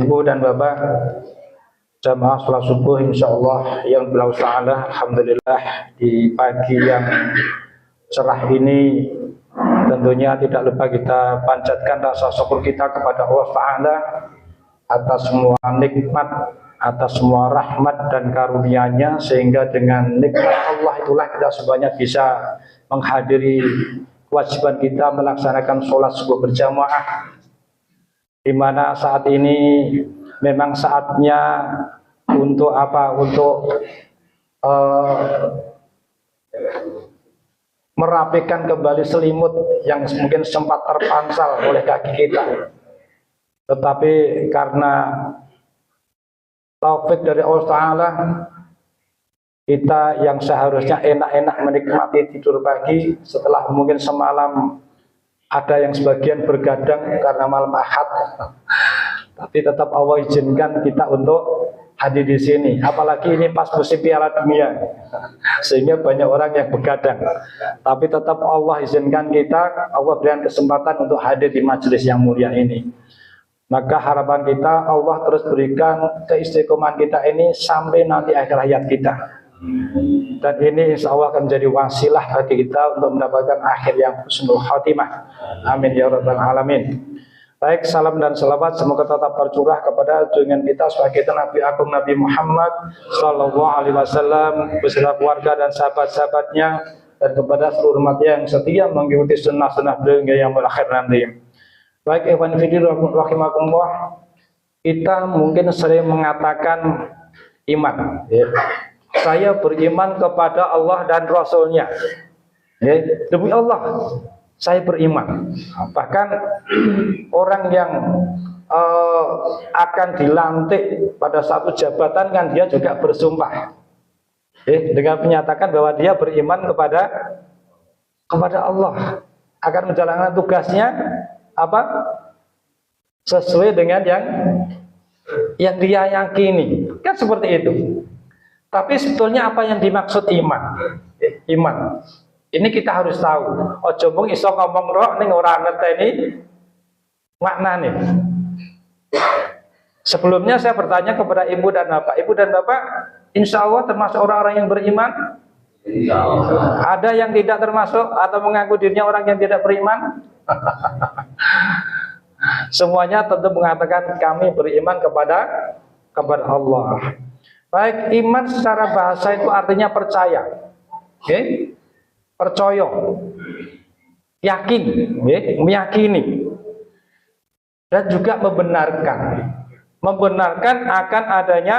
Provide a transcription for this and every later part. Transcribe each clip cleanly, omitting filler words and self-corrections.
Ibu dan Bapak jamaah sholat subuh insyaallah yang bilau ta'ala, alhamdulillah di pagi yang cerah ini tentunya tidak lupa kita panjatkan rasa syukur kita kepada Allah Ta'ala atas semua nikmat, atas semua rahmat dan karunia-Nya, sehingga dengan nikmat Allah itulah kita semuanya bisa menghadiri kewajiban kita melaksanakan sholat subuh berjamaah, di mana saat ini memang saatnya untuk apa? Untuk merapikan kembali selimut yang mungkin sempat terpansal oleh kaki kita. Tetapi karena taufik dari Allah Ta'ala, kita yang seharusnya enak-enak menikmati tidur pagi setelah mungkin semalam ada yang sebagian bergadang karena malam Ahad, tapi tetap Allah izinkan kita untuk hadir di sini. Apalagi ini pas musim Piala Dunia, sehingga banyak orang yang begadang. Tapi tetap Allah izinkan kita, Allah berikan kesempatan untuk hadir di majelis yang mulia ini. Maka harapan kita Allah terus berikan keistiqomahan kita ini sampai nanti akhir hayat kita. Dan ini insya Allah akan menjadi wasilah bagi kita untuk mendapatkan akhir yang husnul khatimah. Amin ya rabbal alamin. Baik, salam dan selawat semoga tetap tercurah kepada junjungan kita sebagai Nabi Agung Nabi Muhammad Sallallahu Alaihi Wasallam beserta keluarga dan sahabat-sahabatnya, dan kepada seluruh umat yang setia mengikuti sunnah-sunnah beliau yang berakhir nanti. Baik, ikhwan fillah rahimakumullah, kita mungkin sering mengatakan iman, ya. Saya beriman kepada Allah dan Rasulnya, ya. Demi Allah saya beriman. Bahkan orang yang akan dilantik pada satu jabatan kan dia juga bersumpah, dengan menyatakan bahwa dia beriman kepada Allah, akan menjalankan tugasnya apa sesuai dengan yang dia yakini, kan seperti itu. Tapi sebetulnya apa yang dimaksud iman? Iman ini kita harus tahu. Ojo mung iso ngomong roh ning ora ngerteni maknane. Sebelumnya saya bertanya kepada ibu dan bapak. Ibu dan bapak insya Allah termasuk orang-orang yang beriman? Ada yang tidak termasuk atau mengaku dirinya orang yang tidak beriman? Semuanya tentu mengatakan kami beriman kepada Allah. Baik, iman secara bahasa itu artinya percaya, okay? Percaya, yakin, okay? Meyakini, dan juga membenarkan akan adanya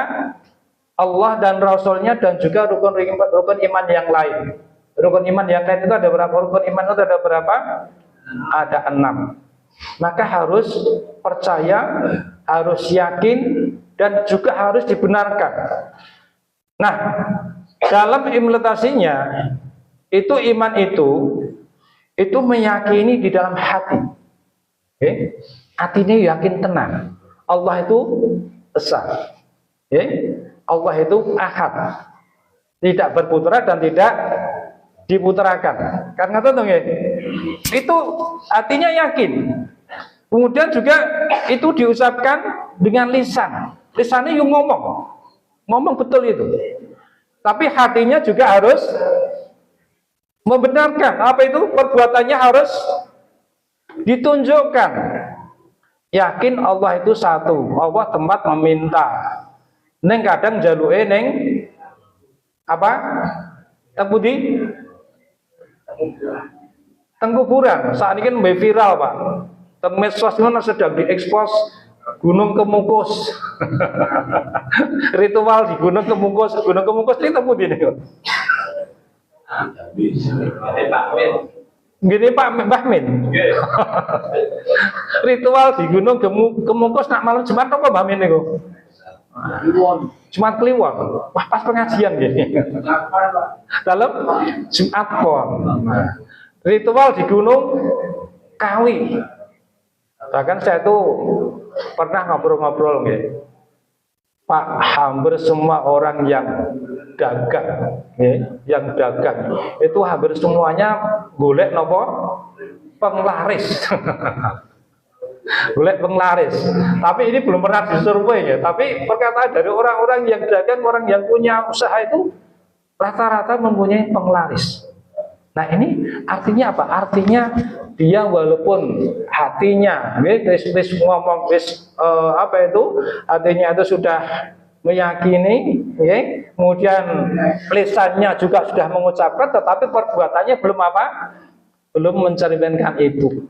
Allah dan Rasulnya, dan juga rukun iman yang lain. Rukun iman yang lain itu ada berapa? Rukun iman itu ada berapa? Ada 6. Maka harus percaya, harus yakin, dan juga harus dibenarkan. Nah, dalam implementasinya itu iman itu meyakini di dalam hati. Okay? Hatinya yakin tenang. Allah itu esa. Okay? Allah itu ahad. Tidak berputra dan tidak diputerakan. Karena itu artinya yakin. Kemudian juga itu diucapkan dengan lisan. Lisannya yang ngomong betul itu. Tapi hatinya juga harus membenarkan. Apa itu? Perbuatannya harus ditunjukkan. Yakin Allah itu satu. Allah tempat meminta. Neng kadang jaluke neng apa? Tembudi? Tengkuburan. Saat ini kan viral, Pak. Teng medsos itu sedang diekspos Gunung Kemukus. Ritual di Gunung Kemukus. Gunung Kemukus ini temu di sini. Gini Pak Mbah Min. Ritual di Gunung Kemukus nak malam Jumat apa Mbah Min niku? Jumat Kliwon. Wah pas pengajian gini. Dalam Jumat Pon. Ritual di Gunung Kawi. Bahkan saya tuh pernah ngobrol-ngobrol gitu. Pak, hampir semua orang yang dagang, itu hampir semuanya golek nopo penglaris. golek penglaris. Tapi ini belum pernah disurvei ya. Tapi perkataan dari orang-orang yang dagang, orang yang punya usaha itu rata-rata mempunyai penglaris. Nah ini artinya apa? Artinya dia walaupun hatinya, wis ngomong apa itu? Hatinya itu sudah meyakini, kemudian lisannya juga sudah mengucapkan, tetapi perbuatannya belum apa? Belum mencerminkan itu.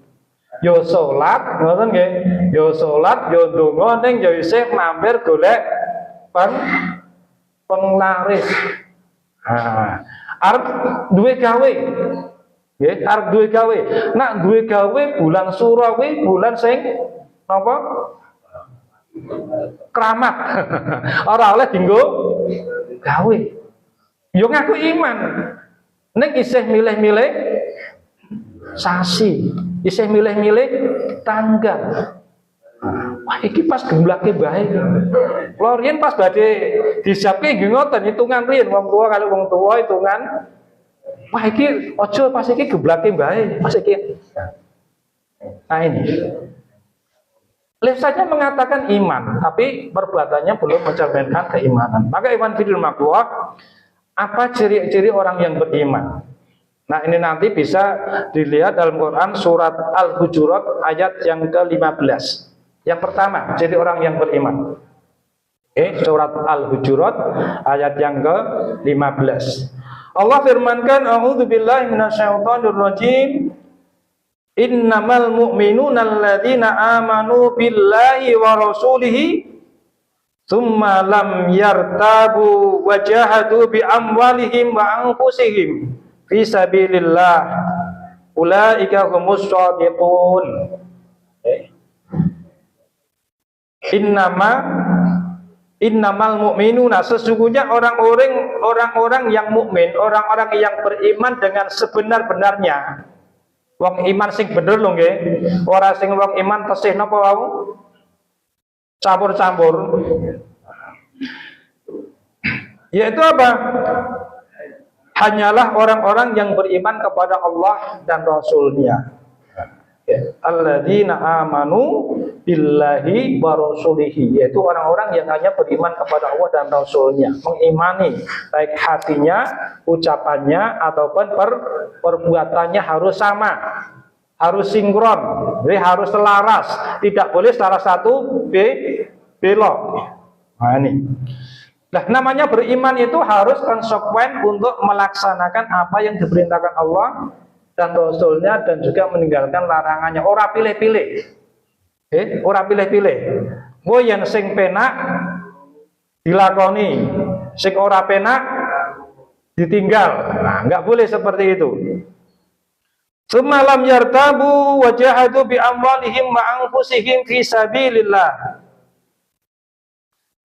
Yo sholat, ngoten nggih. Yo sholat, yo ndonga ning yo isih mampir golek penglaris. Arep duwe gawe. Nggih, arep duwe gawe. Nak duwe gawe bulan Suro kuwi bulan sing napa? Keramat. Ora oleh dienggo gawe. Yo ngaku iman. Ning isih milih-milih sasi, isih milih-milih tanggal. Wah, iki pas gemblake bae. Kulo riyen pas badhe disiapke nggih ngoten hitungan riyen wong tua kali wong tua hitungan. Wah, iki aja pas iki gemblake bae, pas iki. Nah ini. Lisannya mengatakan iman, tapi perbuatannya belum mencerminkan keimanan. Maka iman fidul makhluk, apa ciri-ciri orang yang beriman? Nah ini nanti bisa dilihat dalam Quran surat Al-Hujurat ayat yang ke-15. Yang pertama, ciri orang yang beriman. Surat Al-Hujurat ayat yang ke-15. Allah firmankan, A'udzubillahi minasyaitonir rajim. Innamal mu'minuna alladzina amanu billahi wa rasulihi tsumma lam yartabu wa jahadu bi amwalihim wa anfusihim fi sabilillah ulaika humus shadiqun. Innamal mu'minuna, sesungguhnya orang-orang yang mukmin, orang-orang yang beriman dengan sebenar-benarnya. Wong iman sing bener lho nggih. Ora sing wong iman tesih napa wau? Campur-campur. Yaitu apa? Hanyalah orang-orang yang beriman kepada Allah dan Rasul-Nya. Alladzina amanu billahi wa rasulihi, yaitu orang-orang yang hanya beriman kepada Allah dan Rasul-Nya, mengimani baik hatinya, ucapannya ataupun perbuatannya harus sama, harus sinkron, jadi harus selaras, tidak boleh salah satu belok. Nah ini. Nah, namanya beriman itu harus konsekuen untuk melaksanakan apa yang diperintahkan Allah dan Rasulnya dan juga meninggalkan larangannya. Ora pilih-pilih. Ora pilih-pilih. Wo yang sing penak dilakoni, sing ora penak ditinggal. Nah, enggak boleh seperti itu. Semalam yartabu wa jahadu bi amwalihim wa anfusihim fi sabilillah.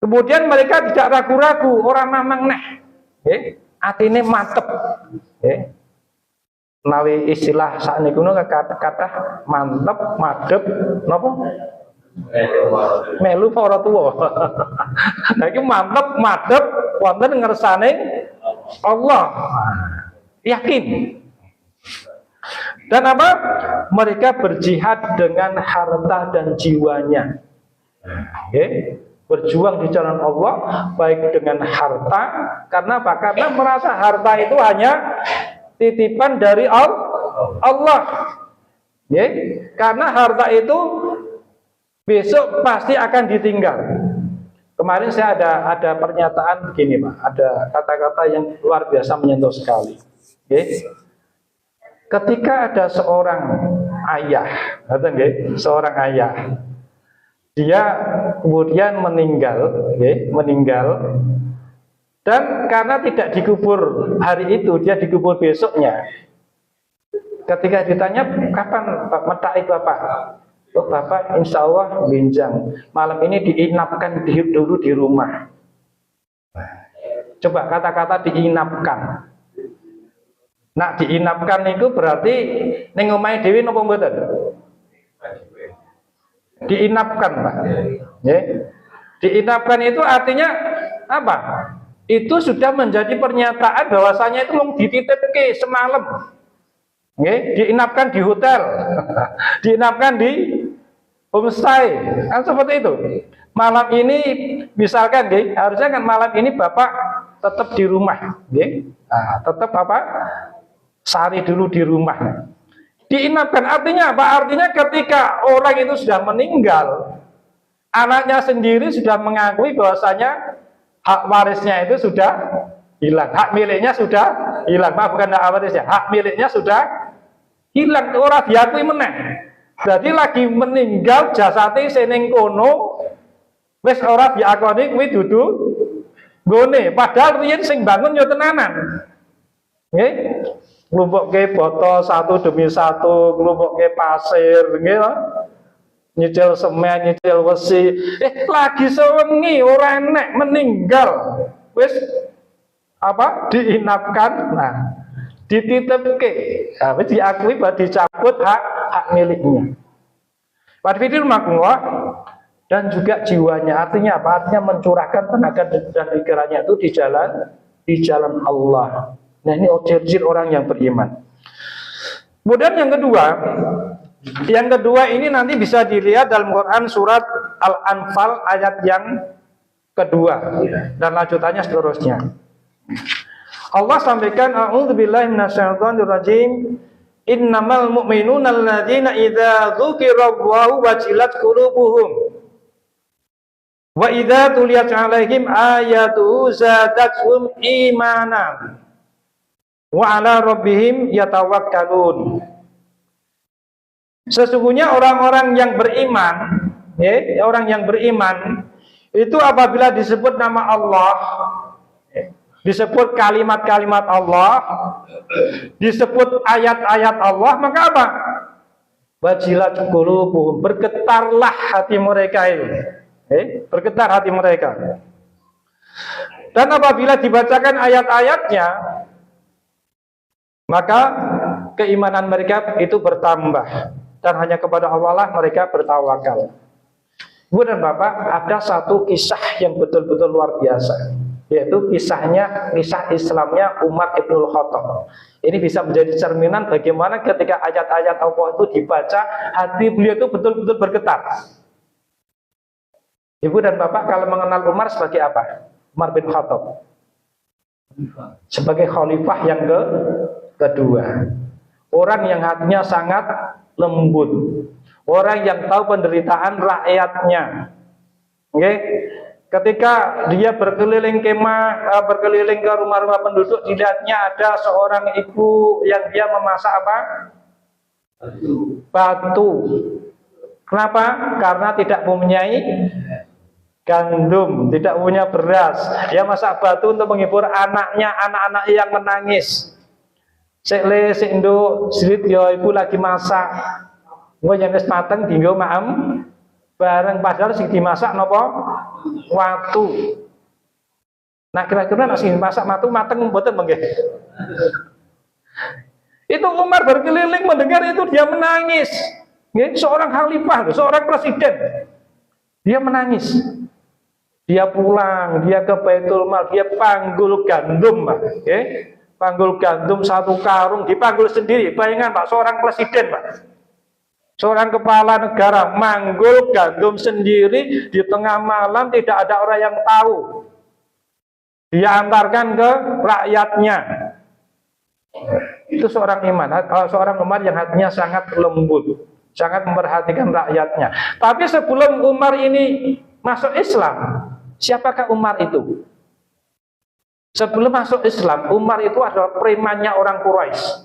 Kemudian mereka tidak ragu-ragu, orang mamang neh. Atine mantep. Nawi istilah saat ini kuno kata mantep, madep, napa? Melu para tuwa. Nah iki mantep, madep, wonten ngersane Allah. Yakin. Dan apa? Mereka berjihad dengan harta dan jiwanya. Berjuang di jalan Allah baik dengan harta, karena apa? Karena merasa harta itu hanya titipan dari Allah. Karena harta itu besok pasti akan ditinggal. Kemarin saya ada pernyataan begini, Pak. Ada kata-kata yang luar biasa menyentuh sekali. Ketika ada seorang ayah, seorang ayah, dia kemudian meninggal, dan karena tidak dikubur hari itu, dia dikubur besoknya. Ketika ditanya, kapan Pak Meta itu apa? Oh Bapak insya Allah binjang. Malam ini diinapkan dulu di rumah. Coba kata-kata diinapkan. Nah diinapkan itu berarti ning omahe dhewe napa mboten? Diinapkan Pak. Diinapkan itu artinya apa? Itu sudah menjadi pernyataan bahwasanya itu mau dititipke semalam. Diinapkan di hotel. Diinapkan di homestay, kan seperti itu. Malam ini misalkan, harusnya kan malam ini Bapak tetap di rumah, nah, tetap apa? Sehari dulu di rumah. Diinapkan artinya apa? Artinya ketika orang itu sudah meninggal, anaknya sendiri sudah mengakui bahwasanya hak warisnya itu sudah hilang, hak miliknya sudah hilang. Maaf, bukan hak warisnya, hak miliknya sudah hilang. Orang diakui meneh. Jadi lagi meninggal jasate seneng kono, wis ora diakoni kuwi dudu nggone. Padahal riyen sing bangun yo tenanan. Nggih. Nglumpukke botol satu demi satu, nglumpukke pasir, nggih. Nyicil semen, nyicil wesi. Lagi sewengi ora enek meninggal. Wis apa? Diinapkan. Nah, dititipke. Nah, wis diakui bahwa dicabut hak miliknya. Pada fikir makmur dan juga jiwanya. Artinya apa? Artinya mencurahkan tenaga dan pikirannya itu di jalan Allah. Nah, ini ciri orang yang beriman. Kemudian yang kedua ini nanti bisa dilihat dalam Quran surat Al-Anfal ayat yang kedua dan lanjutannya seterusnya. Allah sampaikan, a'udzubillahi minasyaitonir rajim. Innamal mu'minuna alladzina idza dzukirallahu wajilat qulubuhum wa idza tuliyat 'alaihim ayatuhu zadatuhum imanan wa 'ala rabbihim yatawakkalun. Sesungguhnya orang-orang yang beriman, orang yang beriman itu apabila disebut nama Allah, disebut kalimat-kalimat Allah, disebut ayat-ayat Allah, maka apa? Wajilat qulubuhum, bergetarlah hati mereka itu. Bergetar hati mereka. Dan apabila dibacakan ayat-ayatnya, maka keimanan mereka itu bertambah dan hanya kepada Allah lah mereka bertawakal. Kemudian Bapak, ada satu kisah yang betul-betul luar biasa, yaitu kisah Islamnya Umar ibnul Khattab. Ini bisa menjadi cerminan bagaimana ketika ayat-ayat Allah itu dibaca, hati beliau itu betul-betul bergetar. Ibu dan Bapak kalau mengenal Umar sebagai apa? Umar bin Khattab sebagai khalifah yang kedua. Orang yang hatinya sangat lembut, orang yang tahu penderitaan rakyatnya. Ketika dia berkeliling kemah, berkeliling ke rumah-rumah penduduk, dilihatnya ada seorang ibu yang dia memasak apa? Batu. Kenapa? Karena tidak mempunyai gandum, tidak punya beras. Dia masak batu untuk menghibur anaknya, anak-anak yang menangis. Sekle sendo sirit ya ibu lagi masak. Engko yen wis mateng dienggo maem bareng, padahal sing dimasak napa? Watu. Nah, kira-kira nek sing masak mateng mboten nggih. Itu Umar berkeliling mendengar itu dia menangis. Nggih, seorang khalifah, seorang presiden. Dia menangis. Dia pulang, dia ke Baitul Mal, dia panggul gandum, Pak. Panggul gandum satu karung, dipanggul sendiri. Bayangkan Pak, seorang presiden Pak, seorang kepala negara manggul gandum sendiri di tengah malam, tidak ada orang yang tahu. Dia antarkan ke rakyatnya. Itu seorang iman, seorang Umar yang hatinya sangat lembut, sangat memperhatikan rakyatnya. Tapi sebelum Umar ini masuk Islam, siapakah Umar itu? Sebelum masuk Islam, Umar itu adalah premannya orang Quraisy.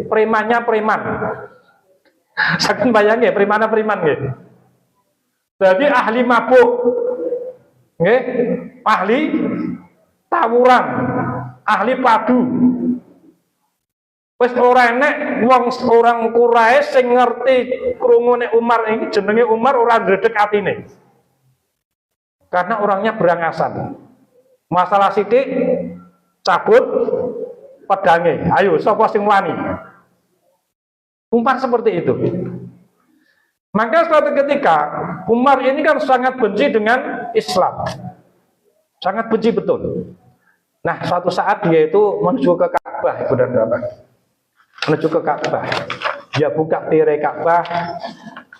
Premannya preman. Saken bayangke preman. Jadi ahli mabuk. Ahli tawuran, ahli padu. Wis ora enek wong orang Quraisy sing ngerti krungune Umar ini jenenge Umar ora ndredeg atine. Karena orangnya berangasan. Masalah sithik cabut pedange. Ayo sapa sing wani? Umar seperti itu. Maka suatu ketika Umar ini kan sangat benci dengan Islam. Sangat benci betul. Nah, suatu saat dia itu menuju ke Ka'bah, Ibu dan Bapak. Menuju ke Ka'bah. Dia buka tirai Ka'bah,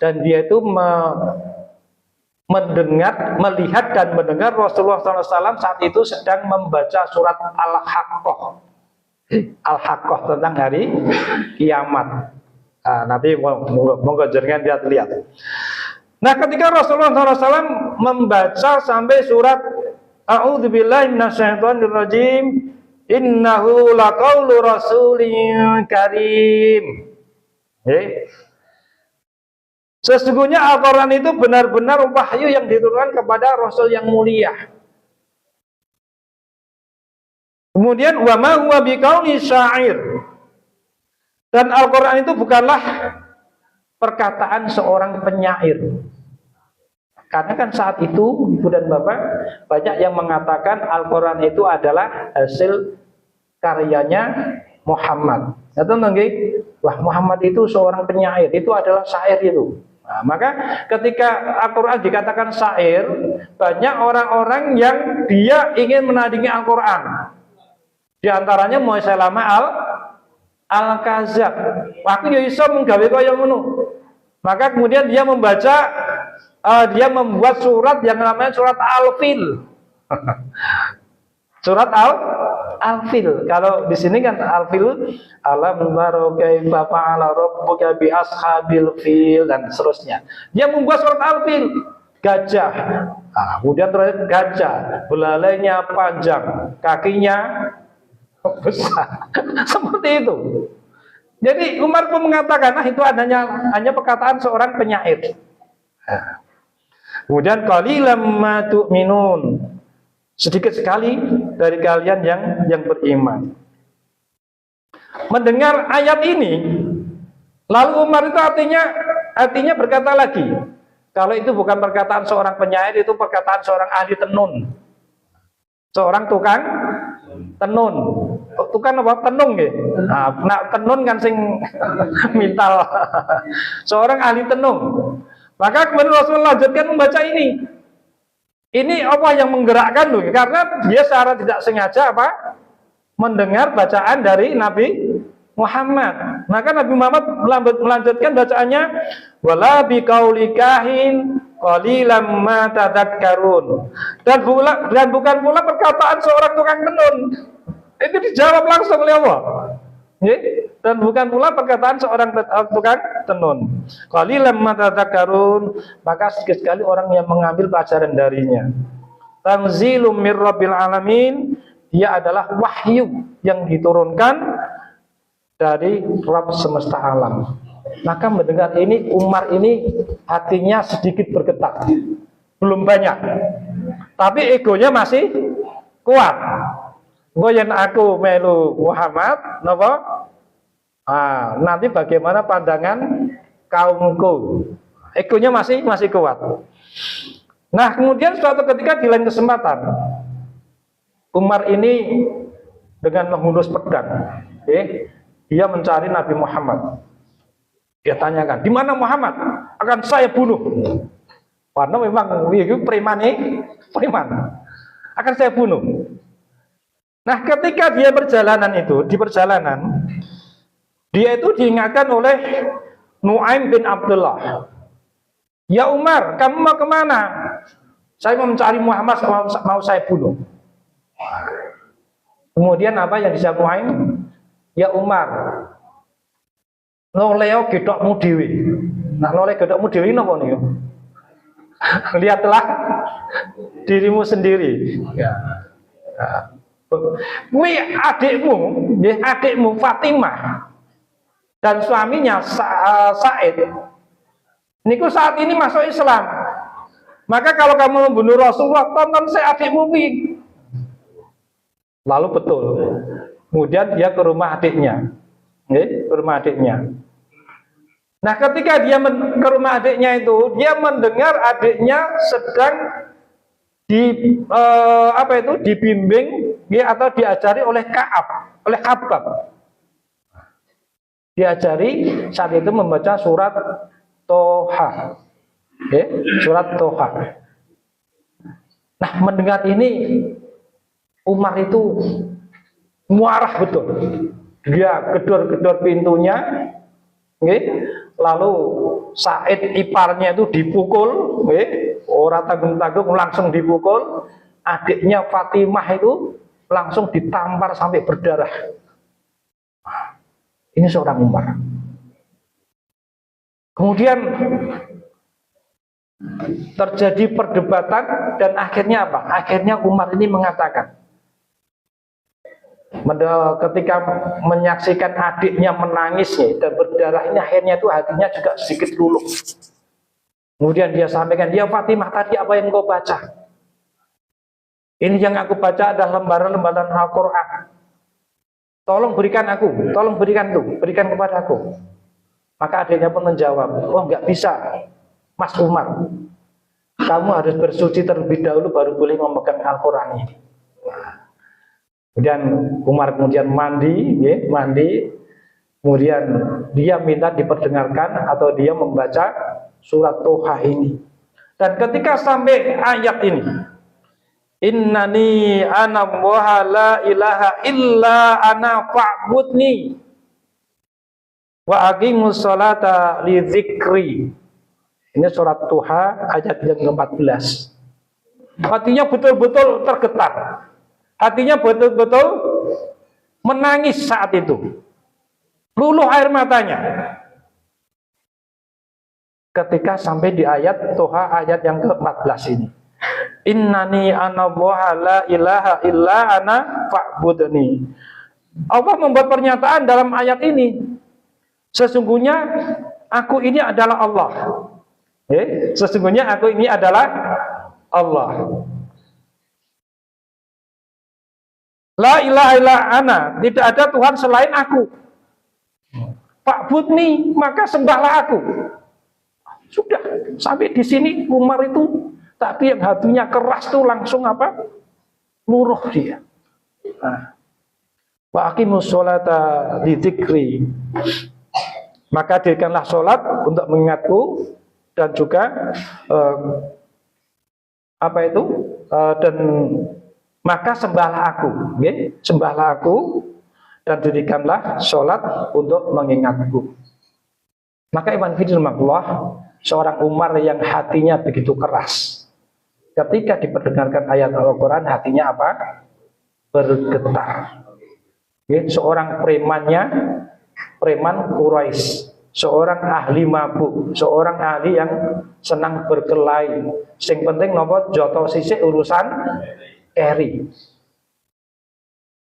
dan dia itu melihat dan mendengar Rasulullah SAW saat itu sedang membaca surat Al-Haqqah. Al-Haqqah tentang hari kiamat. Nanti monggo jenengan lihat. Nah, ketika Rasulullah SAW membaca sampai surat A'udzubillahi minasyaitonirrajim, innahu laqaulu rasulin karim. Sesungguhnya Al-Quran itu benar-benar wahyu yang diturunkan kepada Rasul yang mulia. Kemudian wa ma huwa biqauli syair. Dan Al-Quran itu bukanlah perkataan seorang penyair. Karena kan saat itu Ibu dan Bapak banyak yang mengatakan Al-Quran itu adalah hasil karyanya Muhammad. Atau nggih, wah Muhammad itu seorang penyair, itu adalah syair itu. Nah, maka ketika Al-Quran dikatakan syair, banyak orang-orang yang dia ingin menandingi Al-Quran. Di antaranya Muhammad Al-Kazab. Aku ya iso menggawe kaya ngono. Maka kemudian dia dia membuat surat yang namanya surat Al-Fil. Surat Al-Fil. Kalau di sini kan Al-Fil, alam taro kaifa fa'ala rabbuka bi ashabil fil dan seterusnya. Dia membuat surat Al-Fil, gajah. Kemudian terus gajah, belalainya panjang, kakinya besar. Seperti itu. Jadi Umar pun mengatakan, itu hanya perkataan seorang penyair. Kemudian qalilam ma tu'minun, sedikit sekali dari kalian yang beriman. Mendengar ayat ini, lalu Umar itu artinya berkata lagi, kalau itu bukan perkataan seorang penyair, itu perkataan seorang ahli tenun, seorang tukang tenun. Tukang apa? Tenung ya. Nah, tenun kan sing mintal. Seorang ahli tenung. Maka kemudian Rasulullah lanjutkan membaca ini. Ini apa yang menggerakkan loh? Karena dia secara tidak sengaja mendengar bacaan dari Nabi Muhammad. Maka Nabi Muhammad melanjutkan bacaannya, wala biqauli kahin qalilam ma tadhakkarun. Dan bukan pula perkataan seorang tukang tenun. Itu dijawab langsung oleh Allah. Dan bukan pula perkataan seorang tukang tenun. Qalilam ma tadhakkarun, maka sedikit sekali orang yang mengambil pelajaran darinya. Tanzilum mir rabbil alamin, dia adalah wahyu yang diturunkan dari Rabb semesta alam. Maka mendengar ini, Umar ini hatinya sedikit bergetar. Belum banyak, tapi egonya masih kuat. Goyen aku melu Muhammad, napa? Nanti bagaimana pandangan kaumku? Egonya masih kuat. Nah, kemudian suatu ketika di lain kesempatan, Umar ini dengan menghunus pedang, dia mencari Nabi Muhammad. Dia tanyakan, di mana Muhammad? Akan saya bunuh. Karena memang itu preman. Akan saya bunuh. Nah, ketika dia di perjalanan, dia itu diingatkan oleh Nu'aim bin Abdullah. Ya Umar, kamu mau kemana? Saya mau mencari Muhammad, mau saya bunuh. Kemudian apa yang dijawab Nu'aim? Ya Umar, noleo gedokmu dewi. Nah, noleo gedokmu dewi napa niku? Lihatlah dirimu sendiri. Ya. Kuwi adikmu Fatimah dan suaminya Said. Niku saat ini masuk Islam. Maka kalau kamu membunuh Rasulullah, tonton saya adikmu kuwi. Lalu betul. Kemudian dia ke rumah adiknya. Ke rumah adiknya. Nah, ketika dia ke rumah adiknya itu, dia mendengar adiknya sedang dibimbing atau diajari oleh Ka'ab. Diajari saat itu membaca surat Toha. Surat Toha. Nah, mendengar ini Umar itu marah betul. Dia gedor-gedor pintunya, nggih. Lalu Said iparnya itu dipukul, nggih. Ora tanggung-tanggung langsung dipukul. Adiknya Fatimah itu langsung ditampar sampai berdarah. Ini seorang Umar. Kemudian terjadi perdebatan dan akhirnya apa? Akhirnya Umar ini mengatakan, ketika menyaksikan adiknya menangis dan berdarah ini, akhirnya itu hatinya juga sedikit luluh. Kemudian dia sampaikan, "Ya Fatimah, tadi apa yang kau baca? Ini yang aku baca adalah lembaran-lembaran Al-Quran. Tolong berikan aku, tolong berikan tuh, berikan kepada aku." Maka adiknya pun menjawab, "Oh nggak bisa, Mas Umar. Kamu harus bersuci terlebih dahulu baru boleh memegang Al-Quran ini." Kemudian Umar kemudian mandi, ya, mandi. Kemudian dia minta diperdengarkan atau dia membaca surat Toha ini. Dan ketika sampai ayat ini, "Innani ana Allaha la ilaha illa ana fa'budni wa aqimus sholata li dzikri." Ini surat Toha ayat yang ke-14. Hatinya betul-betul tergetar. Hatinya betul-betul menangis saat itu. Luluh air matanya. Ketika sampai di ayat Toha ayat yang ke-14 ini. "Innani ana Allaha la ilaha illa ana fa'budni." Allah membuat pernyataan dalam ayat ini. Sesungguhnya aku ini adalah Allah. Sesungguhnya aku ini adalah Allah. La ilaha illa ana, tidak ada Tuhan selain aku. Fa'budni, maka sembahlah aku. Sudah, sampai di sini Umar itu, tapi yang hatinya keras tuh langsung apa? Luruh dia. Wa aqimus sholata li dzikri. Maka dirikanlah sholat untuk mengingatku, dan juga dan maka sembahlah aku, okay? Sembahlah aku dan dirikanlah sholat untuk mengingatku. Maka iman fillah, seorang Umar yang hatinya begitu keras, ketika diperdengarkan ayat Al-Quran, hatinya apa? Bergetar. Okay? Seorang preman Quraisy, seorang ahli mabuk, seorang ahli yang senang berkelahi. Sing penting nopo joto sisik urusan eri.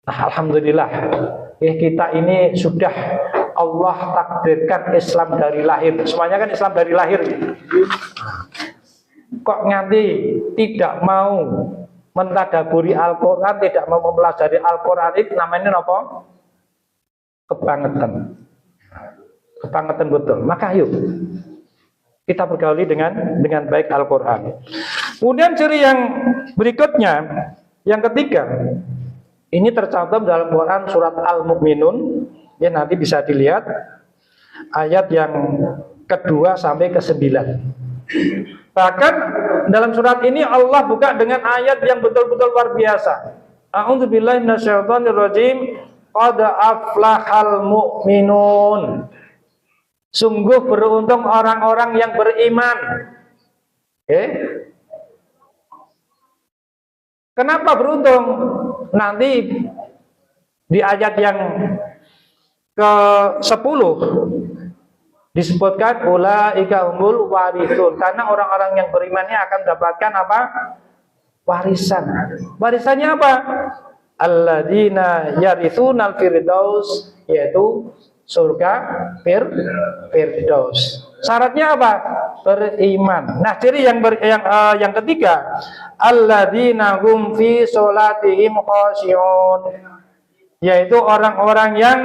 Nah, alhamdulillah, kita ini sudah Allah takdirkan Islam dari lahir. Semuanya kan Islam dari lahir. Kok nganti tidak mau mentadaburi Al-Quran, tidak mau mempelajari Al-Quran, itu namanya apa? Kebangetan. Kebangetan betul. Maka yuk kita bergauli dengan baik Al-Quran. Kemudian ciri yang berikutnya, yang ketiga, ini tercantum dalam Quran surat Al-Mu'minun, ya nanti bisa dilihat ayat yang kedua sampai ke-9. Bahkan dalam surat ini Allah buka dengan ayat yang betul-betul luar biasa. A'udzubillahi minasyaitonirrajim. Qad aflahal mu'minun. Sungguh beruntung orang-orang yang beriman. Kenapa beruntung? Nanti di ayat yang ke-10 disebutkan ulaika humul warithun, karena orang-orang yang berimannya akan mendapatkan apa? Warisan. Warisannya apa? Alladzina yarithunal firdaus, yaitu surga firdaus. Syaratnya apa? Beriman. Nah, ciri yang ketiga, alladzina hum fi sholatihim khashi'un, yaitu orang-orang yang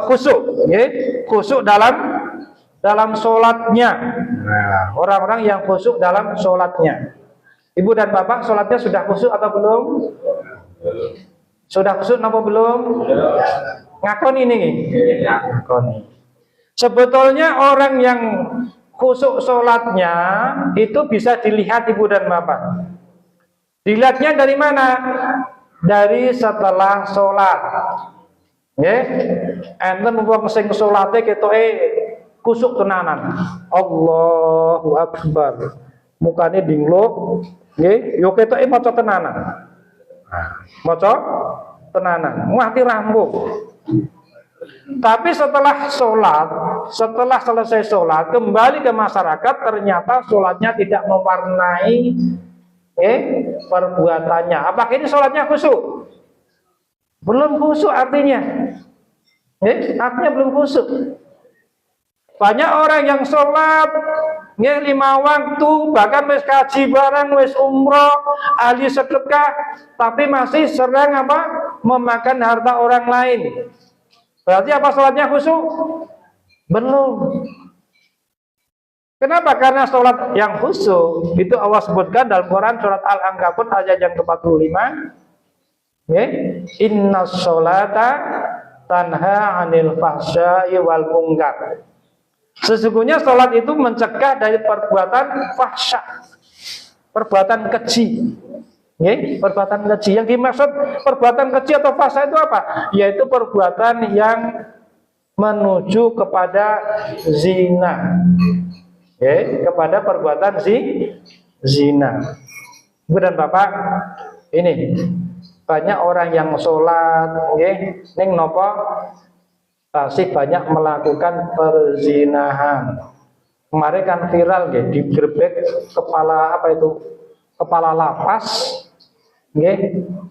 khusyuk, khusyuk dalam sholatnya. Nah, orang-orang yang khusyuk dalam sholatnya. Ibu dan bapak, sholatnya sudah khusyuk atau belum? Sudah khusyuk apa belum? Ngakoni nih. Ngakoni. Sebetulnya orang yang khusyuk sholatnya itu bisa dilihat ibu dan bapak. Dilihatnya dari mana? Dari setelah sholat. Nggih. Enten wong sing salate ketoke kusuk tenanan. Allahu Akbar. Mukane dingluk, nggih, yo ketoke maca tenanan. Nah, maca tenanan, mati rambut. Tapi setelah sholat, setelah selesai sholat, kembali ke masyarakat, ternyata sholatnya tidak mewarnai perbuatannya. Apakah ini sholatnya khusyuk? Belum khusyuk artinya. Artinya belum khusyuk. Banyak orang yang sholat 5 waktu, bahkan wis kaji barang, wis umroh, ahli sedekah, tapi masih sering memakan harta orang lain. Berarti apa sholatnya khusyuk? Belum. Kenapa? Karena sholat yang khusyuk itu Allah sebutkan dalam Quran surat Al-Ankabut ayat yang ke-45. Inna sholata tanha anil fahsya'i wal munkar. Sesungguhnya sholat itu mencegah dari perbuatan fahsya, perbuatan keji. Perbuatan keji. Yang dimaksud perbuatan keji atau fahsya itu apa? Yaitu perbuatan yang menuju kepada zina. Kepada perbuatan zina. Kemudian Bapak, ini banyak orang yang sholat, ning nopo masih banyak melakukan perzinahan. Kemarin kan viral, digerebek kepala kepala lapas,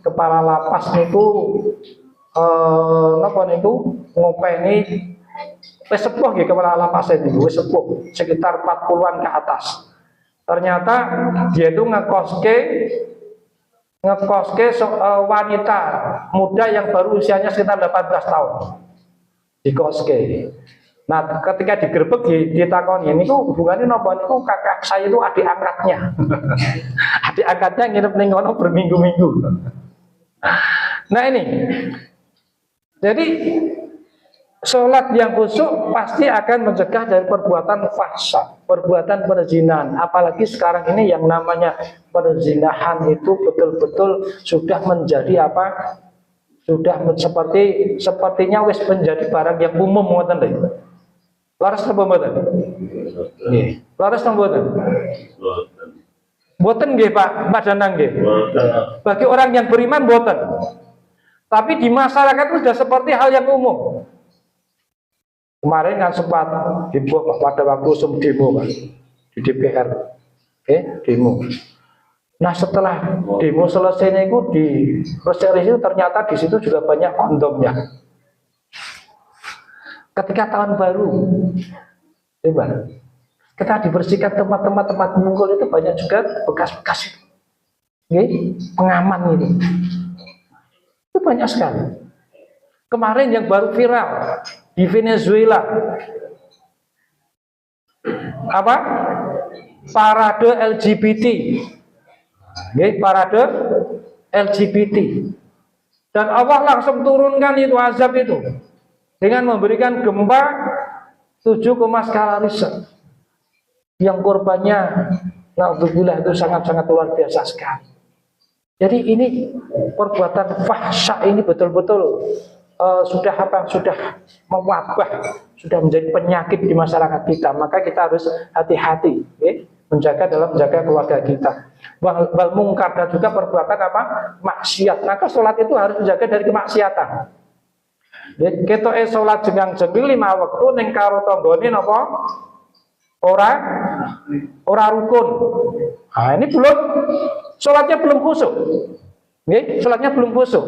kepala lapas niku napa niku ngopeni wis sepuh kepala lapas itu wis sepuh sekitar 40-an ke atas. Ternyata dia itu ngekoske wanita muda yang baru usianya sekitar 18 tahun. Dikoske. Nah, ketika digerebek ditakoni, ini hubungannya nopo niku kakak saya itu adik angkatnya. Adik angkatnya nginep ning kono berminggu-minggu. Nah, ini. Jadi sholat yang khusyuk pasti akan mencegah dari perbuatan fahsya, perbuatan perzinahan. Apalagi sekarang ini yang namanya perzinahan itu betul-betul sudah menjadi sudah sepertinya wis menjadi barang yang umum, ngoten lho. Laras napa mboten? Nggih. Laras napa mboten? Mboten nggih, Pak Danang nggih. Bagi orang yang beriman mboten. Tapi di masyarakat itu sudah seperti hal yang umum. Kemarin kan sempat heboh pada waktu demo, Pak, di DPR. Demo. Nah, setelah demo selesai itu di resepsi ternyata di situ juga banyak kondomnya. Ketika tahun baru, kita dibersihkan tempat mengumpul itu banyak juga bekas-bekas itu, pengaman itu. Itu banyak sekali. Kemarin yang baru viral di Venezuela, parade LGBT. Parade LGBT, dan Allah langsung turunkan itu azab itu dengan memberikan gempa 7, skala Richter yang korbannya naudzubillah itu sangat-sangat luar biasa sekali. Jadi ini perbuatan fahsya ini betul-betul sudah mewabah, sudah menjadi penyakit di masyarakat kita. Maka kita harus hati-hati menjaga keluarga kita. Wal mungkar dan juga perbuatan maksiat. Maka sholat itu harus menjaga dari kemaksiatan. Kita sholat jengang-jenging 5 waktu ning karo tanggane napa? Ora rukun. Nah, ini sholatnya belum khusyuk. Sholatnya belum khusyuk.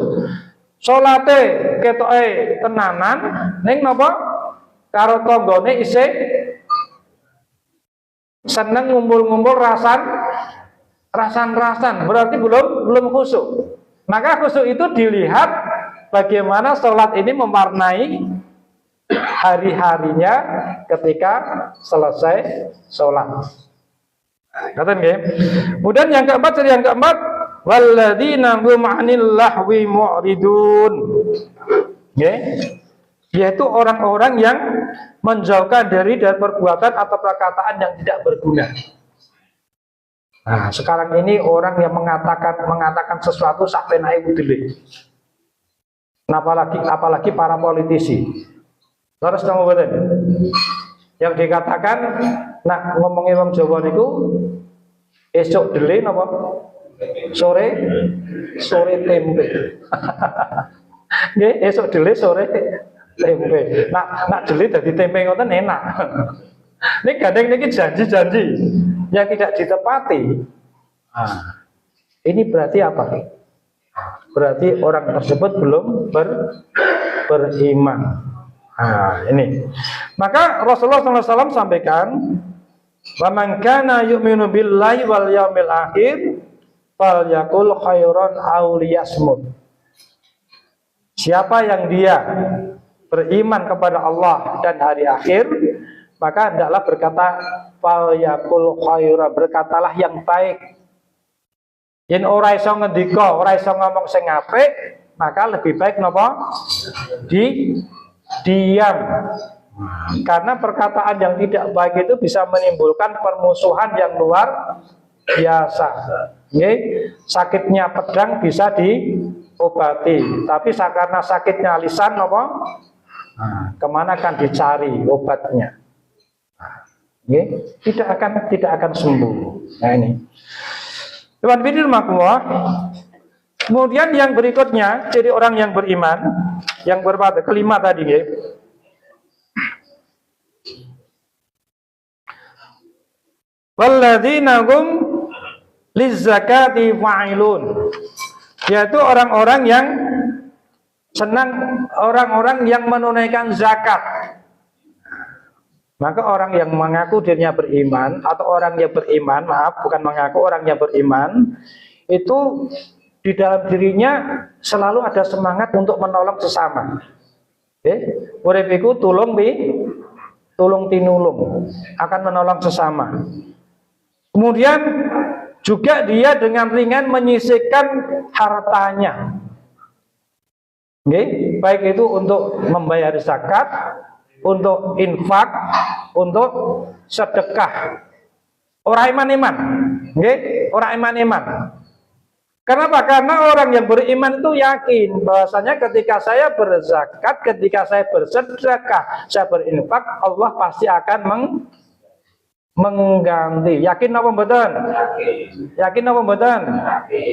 Sholate ketoke tenanan ning napa? Karo tanggane isih seneng ngumpul-ngumpul rasan, berarti belum khusyuk. Maka khusyuk itu dilihat bagaimana sholat ini mewarnai hari-harinya ketika selesai sholat. Kemudian yang keempat, walladzina hum 'anil lahwi mu'ridun. Yaitu orang-orang yang menjauhkan diri dari perbuatan atau perkataan yang tidak berguna. Nah, sekarang ini orang yang mengatakan sesuatu sampai naik udele. apalagi para politisi. Terus kamu betul. Yang dikatakan nak ngomongi wong Jawa niku esok dele napa? Sore tempe. Nggih, esok dele sore tempe. Nak dele dadi tempe ngoten enak. Ini gandeng niki janji-janji yang tidak ditepati. Nah, ini berarti apa? Berarti orang tersebut belum beriman. Nah, ini. Maka Rasulullah SAW sampaikan, "Wa man kana yu'minu billahi wal yaumil akhir, falyaqul khairan aw liyasmut." Siapa yang dia beriman kepada Allah dan hari akhir, maka hendaklah berkata falyaqul khairan, berkatalah yang baik. Yen ora iso ngendika, ora iso ngomong sing apik, maka lebih baik napa? Diam. Karena perkataan yang tidak baik itu bisa menimbulkan permusuhan yang luar biasa. Sakitnya pedang bisa diobati, tapi karena sakitnya lisan napa? Kemana kan dicari obatnya? Tidak akan sembuh. Nah ini. Tuhan firman, kemudian yang berikutnya jadi orang yang beriman, yang berpada kelima tadi, walladzina hum lizzakati fa'ilun, yaitu orang-orang yang senang, orang-orang yang menunaikan zakat. Maka orang yang mengaku dirinya beriman, atau orang yang beriman, bukan mengaku, orang yang beriman, itu di dalam dirinya selalu ada semangat untuk menolong sesama. Urip iku tulung tinulung, akan menolong sesama. Kemudian juga dia dengan ringan menyisihkan hartanya. Baik itu untuk membayar zakat, untuk infak, untuk sedekah. Orang iman-iman, orang iman-iman. Kenapa? Karena orang yang beriman itu yakin bahwasanya ketika saya berzakat, ketika saya bersedekah, saya berinfak, Allah pasti akan mengganti. Yakin apa mboten? Yakin apa mboten?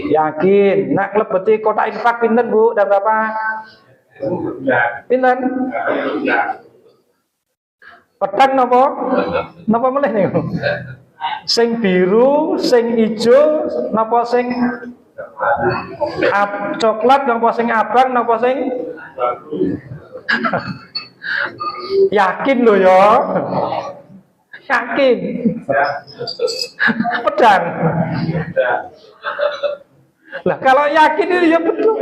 Yakin. Nak lebeti kotak infak pinten Bu? Dan berapa? Pinten? Pedang napa? Napa melih niku? Sing biru, sing ijo, napa sing coklat, napa sing abang, napa sing yakin lho ya. Yakin. Pedang. Lah kalau yakin itu ya betul.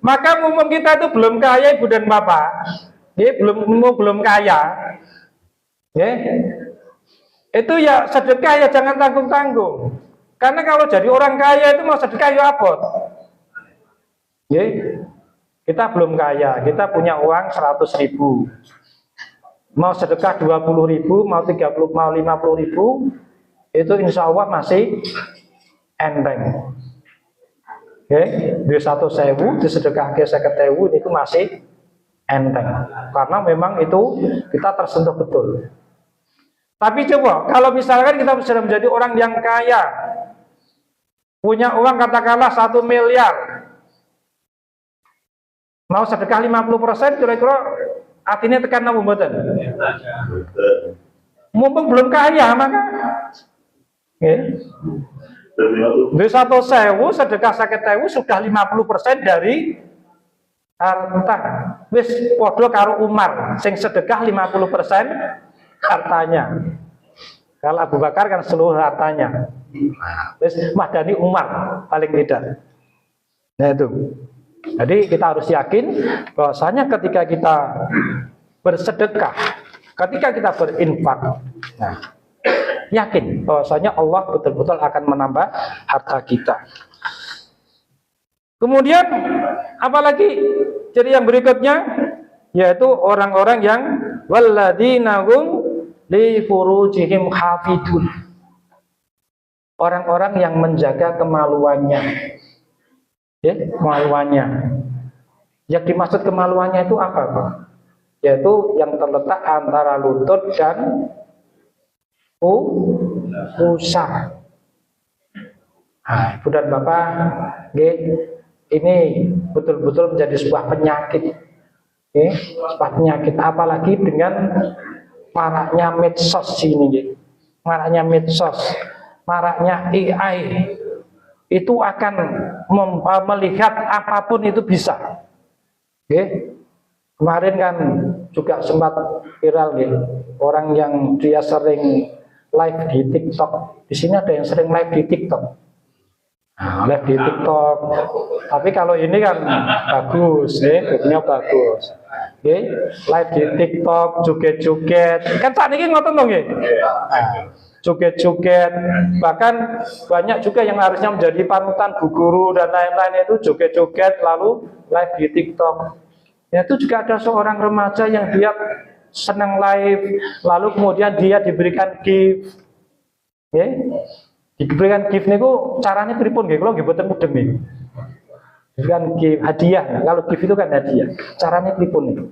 Maka mumpung kita itu belum kaya Ibu dan Bapak, belum kaya, itu ya sedekah ya jangan tanggung-tanggung. Karena kalau jadi orang kaya itu mau sedekah ya abot. Kita belum kaya, kita punya uang 100.000. Mau sedekah 20.000, mau 30, mau 50.000, itu insya Allah masih enteng. Di 100.000 disedekah ke 50.000 itu masih enteng. Karena memang itu kita tersentuh betul. Tapi coba kalau misalkan kita sudah menjadi orang yang kaya, punya uang katakanlah 1 miliar, mau sedekah 50%, kira-kira artinya tekan apa mboten? Mumpung belum kaya maka di 100.000 sedekah 50.000 sudah 50% dari harta. Wis padha karo Umar sing sedekah 50% hartanya. Kalau Abu Bakar kan seluruh hartanya. Wis madani Umar paling tidak. Nah itu. Jadi kita harus yakin bahwasanya ketika kita bersedekah, ketika kita berinfak, nah, yakin bahwasanya Allah betul-betul akan menambah harta kita. Kemudian apalagi jadi yang berikutnya yaitu orang-orang yang walladzina hum li furujihim hafidun. Orang-orang yang menjaga kemaluannya. Kemaluannya. Yang dimaksud kemaluannya itu apa, Pak? Yaitu yang terletak antara lutut dan pusar. Nah, Ibu dan Bapak, ini betul-betul menjadi sebuah penyakit. Sebuah penyakit, apalagi dengan maraknya medsos ini, maraknya medsos, maraknya AI, itu akan melihat apapun itu bisa. Kemarin kan juga sempat viral orang yang dia sering live di TikTok. Di sini ada yang sering live di TikTok. Nah, live di TikTok. Tapi kalau ini kan bagus, buktinya bagus. Live di TikTok, joget-joget. Kan saat ini ngoten dong, joget-joget. Bahkan banyak juga yang harusnya menjadi panutan Bu Guru dan lain-lain itu joget-joget lalu live di TikTok. Ya, itu juga ada seorang remaja yang dia senang live, lalu kemudian dia diberikan gift. Diberikan gift niku caranya pripun nggih? Kula nggih boten mudeng nggih. Diberikan gift hadiah. Kalau gift itu kan hadiah. Caranya pripun niku?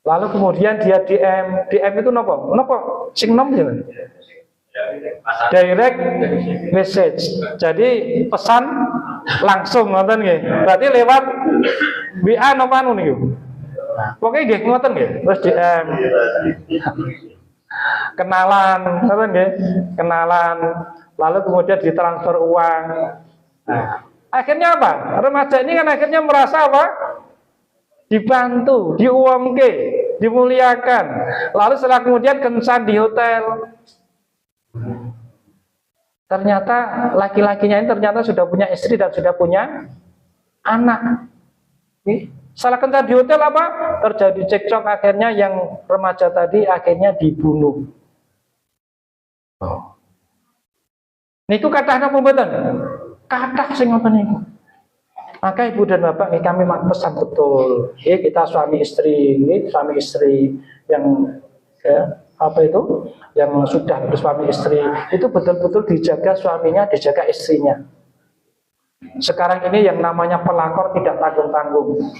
Lalu kemudian dia DM itu napa? Napa sing nom ya? Direct message. Jadi pesan langsung ngoten nggih. Berarti lewat WA napa anu niku? Pokoke nggih ngoten nggih. Terus DM. Kenalan, ngoten nggih. Kenalan. Lalu kemudian ditransfer uang. Nah, akhirnya apa? Remaja ini kan akhirnya merasa apa? Dibantu, diuangke, dimuliakan. Lalu setelah kemudian kencan di hotel. Ternyata laki-lakinya ini ternyata sudah punya istri dan sudah punya anak. Salah kencan di hotel apa? Terjadi cekcok, akhirnya yang remaja tadi akhirnya dibunuh. Niku kathah napa mboten? Kathah sing ngoten niku. Maka Ibu dan Bapak, kami pesan betul. Kita suami istri yang yang sudah bersuami istri itu betul-betul dijaga suaminya, dijaga istrinya. Sekarang ini yang namanya pelakor tidak tanggung-tanggung,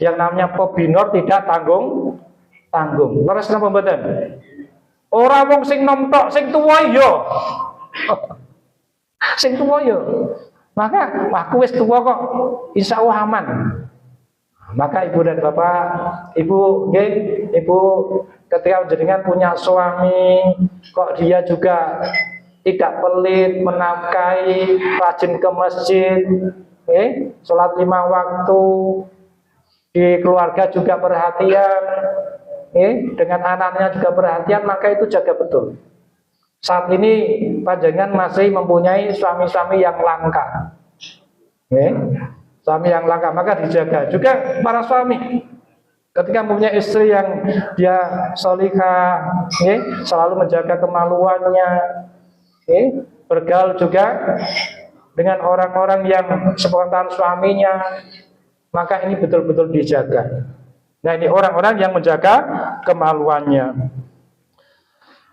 yang namanya pebinor tidak tanggung-tanggung. Leres napa mboten? Ora wong sing nom tok, sing tuwa yo. Sing tuwa yo. Maka aku wis tuwa kok, insya Allah aman. Maka Ibu dan Bapak, Ibu ketika jenengan punya suami, kok dia juga tidak pelit, menafkahi, rajin ke masjid, sholat 5 waktu, di keluarga juga perhatian, dengan anaknya juga perhatian, maka itu jaga betul. Saat ini panjenengan masih mempunyai suami-suami yang langka, suami yang langka, maka dijaga. Juga para suami ketika mempunyai istri yang dia solihah, selalu menjaga kemaluannya, bergaul juga dengan orang-orang yang sepengetahuan suaminya, maka ini betul-betul dijaga. Nah, ini orang-orang yang menjaga kemaluannya.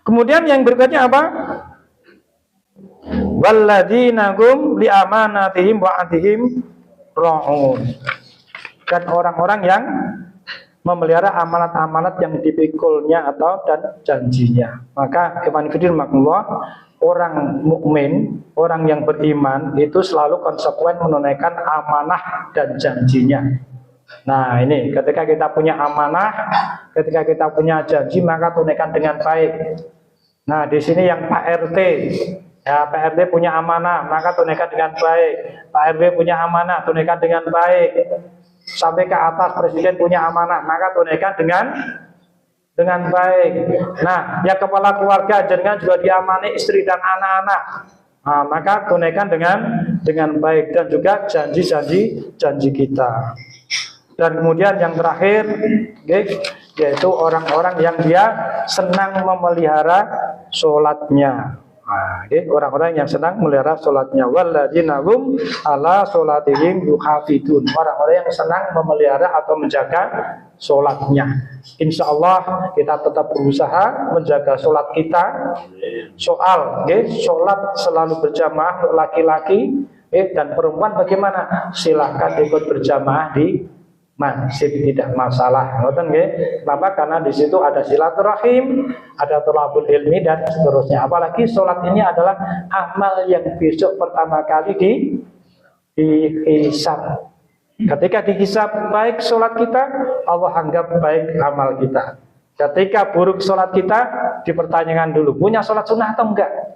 Kemudian yang berikutnya apa? Walladzina hum li amanatihim wa ahdihim ra'un. Dan orang-orang yang memelihara amanat-amanat yang dipikulnya atau dan janjinya. Maka iman fillah makullah, orang mukmin, orang yang beriman itu selalu konsekuen menunaikan amanah dan janjinya. Nah, ini ketika kita punya amanah, ketika kita punya janji, maka tunaikan dengan baik. Nah, di sini yang Pak RT, ya Pak RT punya amanah, maka tunaikan dengan baik. Pak RW punya amanah, tunaikan dengan baik. Sampai ke atas presiden punya amanah, maka tunaikan dengan baik. Nah, ya kepala keluarga jenengan juga diamani istri dan anak-anak. Nah, maka tunaikan dengan baik, dan juga janji kita. Dan kemudian yang terakhir, yaitu orang-orang yang dia senang memelihara sholatnya. Nah, orang-orang yang senang memelihara sholatnya. Walladzina hum ala sholatihim yuhafidun. Orang-orang yang senang memelihara atau menjaga sholatnya. Insya Allah kita tetap berusaha menjaga sholat kita. Sholat selalu berjamaah untuk laki-laki, dan perempuan bagaimana? Silahkan ikut berjamaah di masih tidak masalah. Ngoten nggih. Kenapa? Karena di situ ada silaturahim, ada thalabul ilmi dan seterusnya. Apalagi sholat ini adalah amal yang besok pertama kali dihisab. Ketika dihisab baik sholat kita, Allah anggap baik amal kita. Ketika buruk sholat kita, dipertanyakan dulu, punya sholat sunnah atau enggak?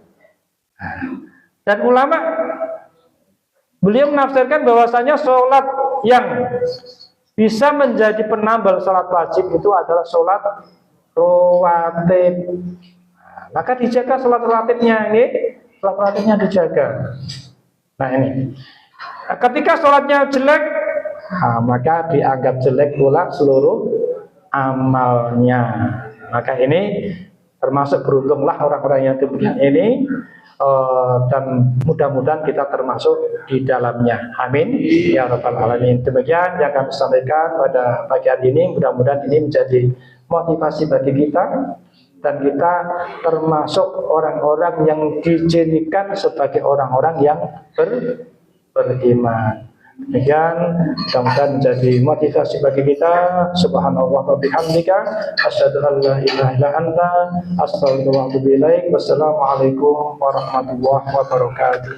Dan ulama, beliau menafsirkan bahwasanya sholat yang bisa menjadi penambal sholat wajib itu adalah sholat rawatib. Maka dijaga sholat rawatibnya ini, sholat rawatibnya dijaga. Nah ini, ketika sholatnya jelek, maka dianggap jelek pula seluruh amalnya. Maka ini termasuk beruntunglah orang-orang yang demikian ini. Dan mudah-mudahan kita termasuk di dalamnya. Amin ya rabbal alamin. Demikian yang kami sampaikan pada pagi hari ini. Mudah-mudahan ini menjadi motivasi bagi kita dan kita termasuk orang-orang yang dijadikan sebagai orang-orang yang beriman. Demikian mudah-mudahan menjadi motivasi bagi kita. Subhanallah wa bihamdika asyhadu an la ilaha illa anta astaghfiruka wa atubu ilaik. Wassalamualaikum warahmatullahi wabarakatuh.